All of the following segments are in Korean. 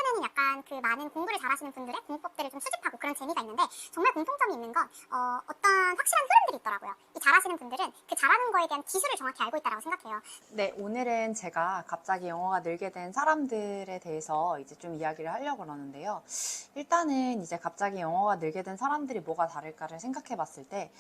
처음에는 약간 그 많은 공부를 잘하시는 분들의 공법들을 좀 수집하고 그런 재미가 있는데 정말 공통점이 있는 건 어떤 확실한 흐름들이 있더라고요. 이 잘하시는 분들은 그 잘하는 거에 대한 기술을 정확히 알고 있다고 생각해요. 네, 오늘은 제가 갑자기 영어가 늘게 된 사람들에 대해서 이제 좀 이야기를 하려고 그러는데요. 일단은 이제 갑자기 영어가 늘게 된 사람들이 뭐가 다를까를 생각해 봤을 때,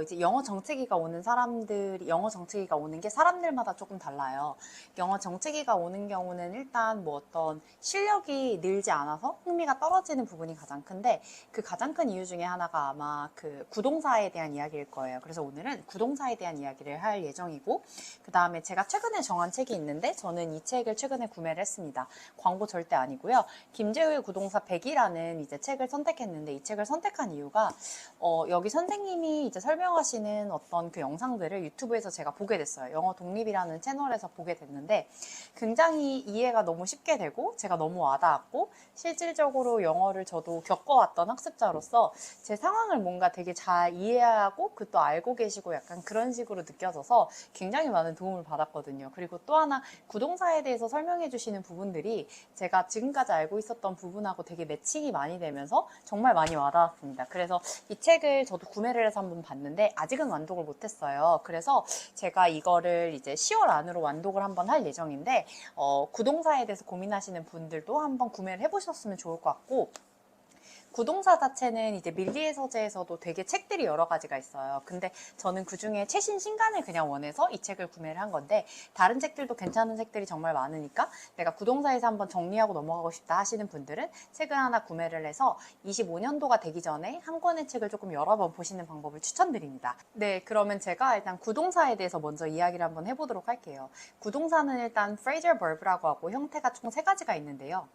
이제 영어 정체기가 오는 사람들이, 영어 정체기가 오는 게 사람들마다 조금 달라요. 영어 정체기가 오는 경우는 일단 뭐 어떤 실력이 늘지 않아서 흥미가 떨어지는 부분이 가장 큰데, 그 가장 큰 이유 중에 하나가 아마 그 구동사에 대한 이야기일 거예요. 그래서 오늘은 구동사에 대한 이야기를 할 예정이고, 그 다음에 제가 최근에 정한 책이 있는데 저는 이 책을 최근에 구매를 했습니다. 광고 절대 아니고요. 김재우의 구동사 100이라는 이제 책을 선택했는데 이 책을 선택한 이유가 여기 선생님이 이제 설명하시는 어떤 그 영상들을 유튜브에서 제가 보게 됐어요. 영어 독립이라는 채널에서 보게 됐는데 굉장히 이해가 너무 쉽게 되고 제가 너무 와닿았고 실질적으로 영어를 저도 겪어왔던 학습자로서 제 상황을 뭔가 되게 잘 이해하고 그 또 알고 계시고 약간 그런 식으로 느껴져서 굉장히 많은 도움을 받았거든요. 그리고 또 하나 구동사에 대해서 설명해 주시는 부분들이 제가 지금까지 알고 있었던 부분하고 되게 매칭이 많이 되면서 정말 많이 와닿았습니다. 그래서 이 책을 저도 구매를 해서 한번 봤는데 아직은 완독을 못했어요. 그래서 제가 이거를 이제 10월 안으로 완독을 한번 할 예정인데 구동사에 대해서 고민하시는 분들도 한번 구매를 해보셨으면 좋을 것 같고 구동사 자체는 이제 밀리의 서재에서도 되게 책들이 여러 가지가 있어요. 근데 저는 그중에 최신 신간을 그냥 원해서 이 책을 구매를 한 건데 다른 책들도 괜찮은 책들이 정말 많으니까 내가 구동사에서 한번 정리하고 넘어가고 싶다 하시는 분들은 책을 하나 구매를 해서 25년도가 되기 전에 한 권의 책을 조금 여러 번 보시는 방법을 추천드립니다. 네, 그러면 제가 일단 구동사에 대해서 먼저 이야기를 한번 해보도록 할게요. 구동사는 일단 phrasal verb라고 하고 형태가 총 3가지가 있는데요.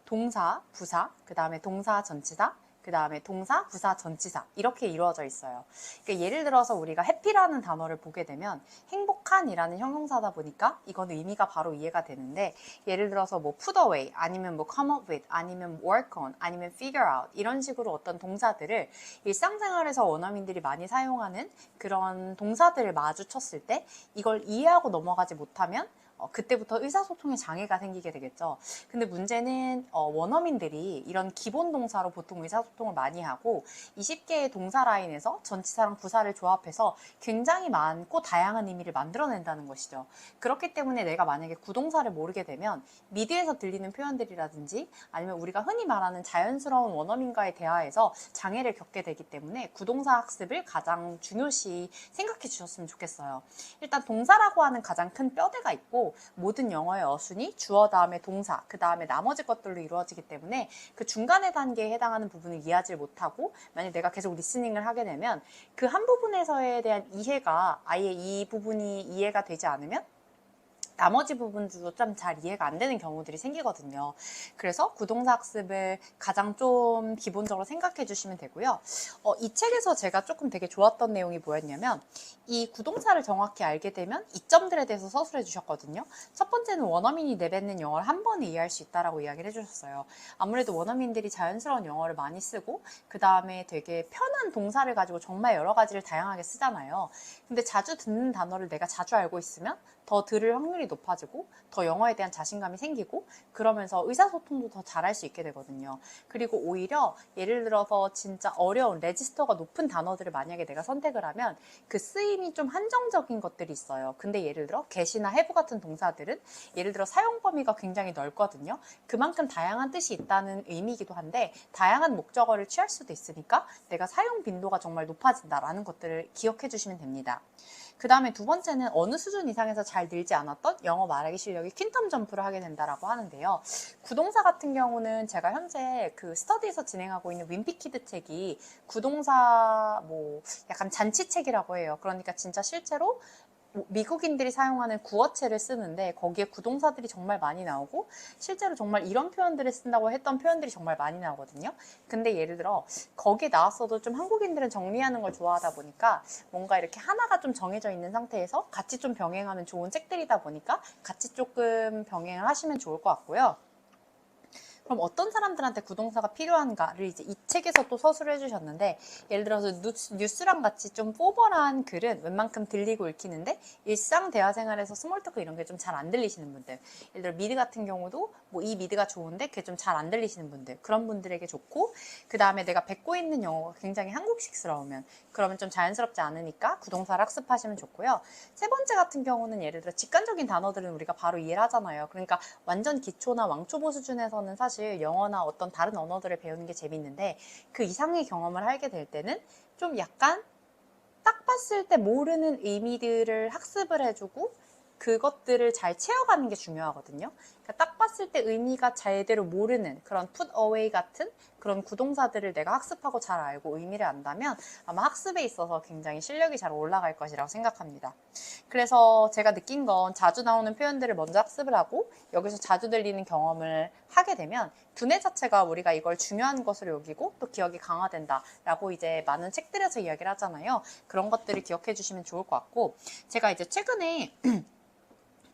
동사, 부사, 그 다음에 동사, 전치사, 그 다음에 동사, 부사, 전치사 이렇게 이루어져 있어요. 그러니까 예를 들어서 우리가 happy라는 단어를 보게 되면 행복한이라는 형용사다 보니까 이거는 의미가 바로 이해가 되는데 예를 들어서 뭐 put away 아니면 뭐 come up with 아니면 work on 아니면 figure out 이런 식으로 어떤 동사들을 일상생활에서 원어민들이 많이 사용하는 그런 동사들을 마주쳤을 때 이걸 이해하고 넘어가지 못하면 그때부터 의사소통에 장애가 생기게 되겠죠. 근데 문제는 원어민들이 이런 기본 동사로 보통 의사소통을 많이 하고 20개의 동사 라인에서 전치사랑 부사를 조합해서 굉장히 많고 다양한 의미를 만들어낸다는 것이죠. 그렇기 때문에 내가 만약에 구동사를 모르게 되면 미드에서 들리는 표현들이라든지 아니면 우리가 흔히 말하는 자연스러운 원어민과의 대화에서 장애를 겪게 되기 때문에 구동사 학습을 가장 중요시 생각해 주셨으면 좋겠어요. 일단 동사라고 하는 가장 큰 뼈대가 있고 모든 영어의 어순이 주어 다음에 동사, 그 다음에 나머지 것들로 이루어지기 때문에 그 중간의 단계에 해당하는 부분을 이해하지 못하고 만약 내가 계속 리스닝을 하게 되면 그 한 부분에서에 대한 이해가 아예 이 부분이 이해가 되지 않으면 나머지 부분들도 좀 잘 이해가 안 되는 경우들이 생기거든요. 그래서 구동사 학습을 가장 좀 기본적으로 생각해 주시면 되고요. 이 책에서 제가 조금 되게 좋았던 내용이 뭐였냐면 이 구동사를 정확히 알게 되면 이점들에 대해서 서술해 주셨거든요. 첫 번째는 원어민이 내뱉는 영어를 한 번에 이해할 수 있다라고 이야기를 해주셨어요. 아무래도 원어민들이 자연스러운 영어를 많이 쓰고 그 다음에 되게 편한 동사를 가지고 정말 여러 가지를 다양하게 쓰잖아요. 근데 자주 듣는 단어를 내가 자주 알고 있으면 더 들을 확률이 높아지고 더 영어에 대한 자신감이 생기고 그러면서 의사소통도 더 잘할 수 있게 되거든요. 그리고 오히려 예를 들어서 진짜 어려운 레지스터가 높은 단어들을 만약에 내가 선택을 하면 그 쓰임이 좀 한정적인 것들이 있어요. 근데 예를 들어 get이나 have 같은 동사들은 예를 들어 사용 범위가 굉장히 넓거든요. 그만큼 다양한 뜻이 있다는 의미이기도 한데 다양한 목적어를 취할 수도 있으니까 내가 사용 빈도가 정말 높아진다라는 것들을 기억해 주시면 됩니다. 그 다음에 두 번째는 어느 수준 이상에서 잘 늘지 않았던 영어 말하기 실력이 퀸텀 점프를 하게 된다라고 하는데요. 구동사 같은 경우는 제가 현재 그 스터디에서 진행하고 있는 윈피키드 책이 구동사 뭐 약간 잔치책이라고 해요. 그러니까 진짜 실제로 미국인들이 사용하는 구어체를 쓰는데 거기에 구동사들이 정말 많이 나오고 실제로 정말 이런 표현들을 쓴다고 했던 표현들이 정말 많이 나오거든요. 근데 예를 들어 거기에 나왔어도 좀 한국인들은 정리하는 걸 좋아하다 보니까 뭔가 이렇게 하나가 좀 정해져 있는 상태에서 같이 좀 병행하면 좋은 책들이다 보니까 같이 조금 병행을 하시면 좋을 것 같고요. 그럼 어떤 사람들한테 구동사가 필요한가를 이제 이 책에서 또 서술을 해주셨는데, 예를 들어서 뉴스랑 같이 좀 포멀한 글은 웬만큼 들리고 읽히는데 일상 대화 생활에서 스몰 토크 이런 게 좀 잘 안 들리시는 분들, 예를 들어 미드 같은 경우도 뭐 이 미드가 좋은데 그게 좀 잘 안 들리시는 분들, 그런 분들에게 좋고, 그 다음에 내가 뱉고 있는 영어가 굉장히 한국식스러우면, 그러면 좀 자연스럽지 않으니까 구동사를 학습하시면 좋고요. 세 번째 같은 경우는 예를 들어 직관적인 단어들은 우리가 바로 이해를 하잖아요. 그러니까 완전 기초나 왕초보 수준에서는 사실 영어나 어떤 다른 언어들을 배우는 게 재밌는데, 그 이상의 경험을 하게 될 때는 좀 약간 딱 봤을 때 모르는 의미들을 학습을 해주고 그것들을 잘 채워가는 게 중요하거든요. 그러니까 딱 봤을 때 의미가 제대로 모르는 그런 put away 같은 그런 구동사들을 내가 학습하고 잘 알고 의미를 안다면 아마 학습에 있어서 굉장히 실력이 잘 올라갈 것이라고 생각합니다. 그래서 제가 느낀 건 자주 나오는 표현들을 먼저 학습을 하고 여기서 자주 들리는 경험을 하게 되면 두뇌 자체가 우리가 이걸 중요한 것으로 여기고 또 기억이 강화된다라고 이제 많은 책들에서 이야기를 하잖아요. 그런 것들을 기억해 주시면 좋을 것 같고, 제가 이제 최근에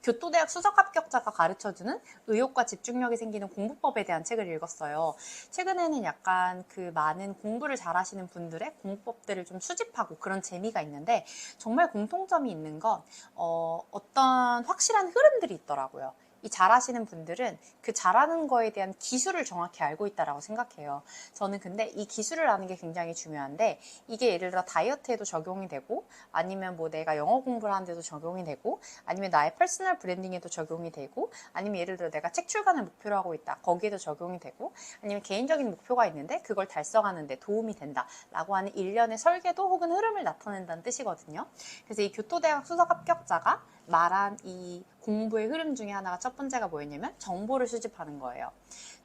교토대학 수석 합격자가 가르쳐주는 의욕과 집중력이 생기는 공부법에 대한 책을 읽었어요. 최근에는 약간 그 많은 공부를 잘하시는 분들의 공부법들을 좀 수집하고 그런 재미가 있는데, 정말 공통점이 있는 건 어떤 확실한 흐름들이 있더라고요. 이 잘하시는 분들은 그 잘하는 거에 대한 기술을 정확히 알고 있다라고 생각해요. 저는 근데 이 기술을 아는 게 굉장히 중요한데, 이게 예를 들어 다이어트에도 적용이 되고, 아니면 뭐 내가 영어 공부를 하는데도 적용이 되고, 아니면 나의 퍼스널 브랜딩에도 적용이 되고, 아니면 예를 들어 내가 책 출간을 목표로 하고 있다, 거기에도 적용이 되고, 아니면 개인적인 목표가 있는데 그걸 달성하는 데 도움이 된다라고 하는 일련의 설계도 혹은 흐름을 나타낸다는 뜻이거든요. 그래서 이 교토대학 수석 합격자가 말한 이 공부의 흐름 중에 하나가, 첫 번째가 뭐였냐면 정보를 수집하는 거예요.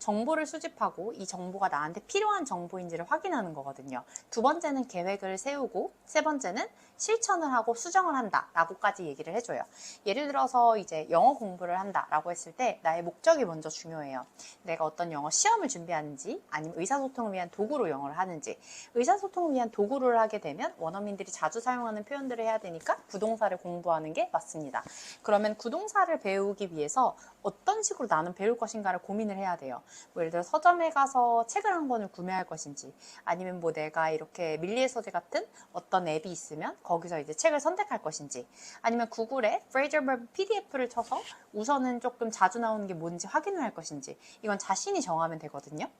정보를 수집하고 이 정보가 나한테 필요한 정보인지를 확인하는 거거든요. 두 번째는 계획을 세우고, 세 번째는 실천을 하고 수정을 한다 라고까지 얘기를 해줘요. 예를 들어서 이제 영어 공부를 한다 라고 했을 때 나의 목적이 먼저 중요해요. 내가 어떤 영어 시험을 준비하는지, 아니면 의사소통을 위한 도구로 영어를 하는지. 의사소통을 위한 도구를 하게 되면 원어민들이 자주 사용하는 표현들을 해야 되니까 구동사를 공부하는 게 맞습니다. 그러면 구동사를 배우기 위해서 어떤 식으로 나는 배울 것인가를 고민을 해야 돼요. 뭐 예를 들어 서점에 가서 책을 한 권을 구매할 것인지, 아니면 뭐 내가 이렇게 밀리의 서재 같은 어떤 앱이 있으면 거기서 이제 책을 선택할 것인지, 아니면 구글에 Fraser Verb PDF를 쳐서 우선은 조금 자주 나오는 게 뭔지 확인을 할 것인지, 이건 자신이 정하면 되거든요.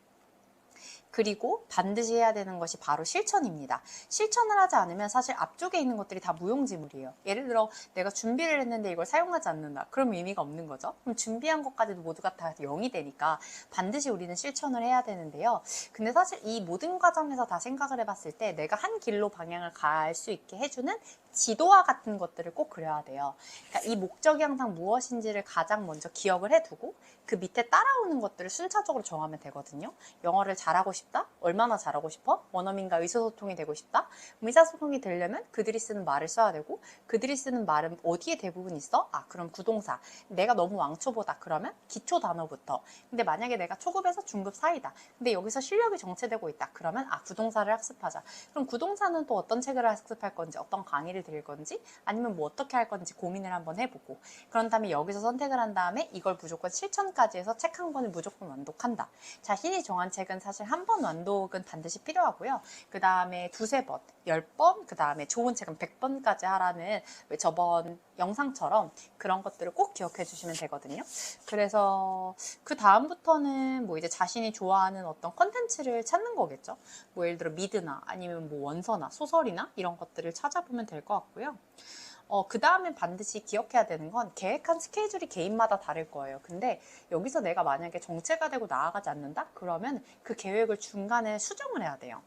그리고 반드시 해야 되는 것이 바로 실천입니다. 실천을 하지 않으면 사실 앞쪽에 있는 것들이 다 무용지물이에요. 예를 들어 내가 준비를 했는데 이걸 사용하지 않는다. 그럼 의미가 없는 거죠. 그럼 준비한 것까지도 모두가 다 0이 되니까 반드시 우리는 실천을 해야 되는데요. 근데 사실 이 모든 과정에서 다 생각을 해봤을 때 내가 한 길로 방향을 갈 수 있게 해주는 지도와 같은 것들을 꼭 그려야 돼요. 그러니까 이 목적이 항상 무엇인지를 가장 먼저 기억을 해두고 그 밑에 따라오는 것들을 순차적으로 정하면 되거든요. 영어를 잘하고 싶다? 얼마나 잘하고 싶어? 원어민과 의사소통이 되고 싶다? 의사소통이 되려면 그들이 쓰는 말을 써야 되고, 그들이 쓰는 말은 어디에 대부분 있어? 아, 그럼 구동사. 내가 너무 왕초보다. 그러면 기초 단어부터. 근데 만약에 내가 초급에서 중급 사이다. 근데 여기서 실력이 정체되고 있다. 그러면 구동사를 학습하자. 그럼 구동사는 또 어떤 책을 학습할 건지, 어떤 강의를 들을 건지, 아니면 뭐 어떻게 할 건지 고민을 한번 해보고, 그런 다음에 여기서 선택을 한 다음에 이걸 무조건 실천까지 해서 책 한 권을 무조건 완독한다. 자신이 정한 책은 사실 한 번 완독은 반드시 필요하고요. 그 다음에 두세 번, 10번, 그 다음에 좋은 책은 100번까지 하라는 저번 영상처럼 그런 것들을 꼭 기억해 주시면 되거든요. 그래서 그 다음부터는 뭐 이제 자신이 좋아하는 어떤 컨텐츠를 찾는 거겠죠. 뭐 예를 들어 미드나 아니면 뭐 원서나 소설이나 이런 것들을 찾아보면 될 것 같고요. 그 다음에 반드시 기억해야 되는 건 계획한 스케줄이 개인마다 다를 거예요. 근데 여기서 내가 만약에 정체가 되고 나아가지 않는다? 그러면 그 계획을 중간에 수정을 해야 돼요.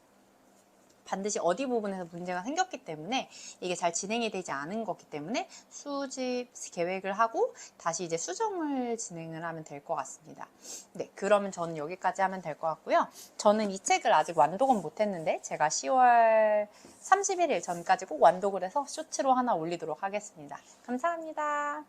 반드시 어디 부분에서 문제가 생겼기 때문에 이게 잘 진행이 되지 않은 거기 때문에 수집 계획을 하고 다시 이제 수정을 진행을 하면 될 것 같습니다. 네, 그러면 저는 여기까지 하면 될 것 같고요. 저는 이 책을 아직 완독은 못했는데 제가 10월 31일 전까지 꼭 완독을 해서 쇼츠로 하나 올리도록 하겠습니다. 감사합니다.